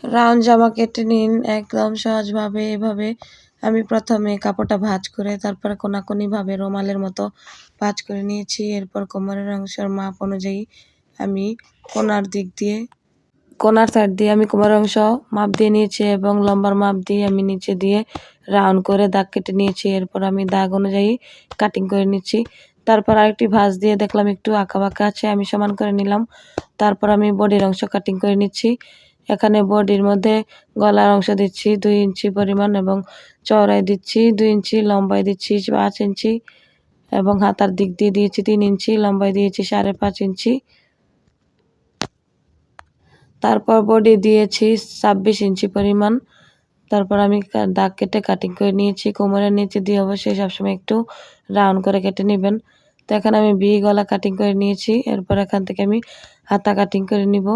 Round জামা কেটে নিন একদম সহজভাবে। এভাবে আমি প্রথমে কাপড়টা ভাঁজ করে তারপরে কোনাকুনিভাবে রুমালের মতো ভাঁজ করে নিয়েছি। এরপর কোমরের অংশের মাপ অনুযায়ী আমি কোনার সাইড দিয়ে আমি কোমরের অংশ মাপ দিয়ে নিয়েছি এবং লম্বার মাপ দিয়ে আমি নিচে দিয়ে রাউন্ড করে দাগ কেটে নিয়েছি। এরপর আমি দাগ অনুযায়ী কাটিং করে নিচ্ছি। তারপর আরেকটি ভাঁজ দিয়ে দেখলাম একটু আঁকাবাঁকা আছে, আমি সমান করে নিলাম। তারপর আমি বডির অংশ কাটিং করে নিচ্ছি। এখানে বডির মধ্যে গলার অংশ দিচ্ছি 2 ইঞ্চি পরিমাণ এবং চওড়ায় দিচ্ছি 2 ইঞ্চি, লম্বায় দিচ্ছি 5 ইঞ্চি এবং হাতার দিক দিয়ে দিয়েছি 3 ইঞ্চি, লম্বায় দিয়েছি 5.5 ইঞ্চি। তারপর বডি দিয়েছি 26 ইঞ্চি পরিমাণ। তারপর আমি দাগ কেটে কাটিং করে নিয়েছি। কোমরের নিচে দিয়ে অবশ্যই সবসময় একটু রাউন্ড করে কেটে নেবেন। তো এখানে আমি ভি গলা কাটিং করে নিয়েছি। এরপর এখান থেকে আমি হাতা কাটিং করে নিব।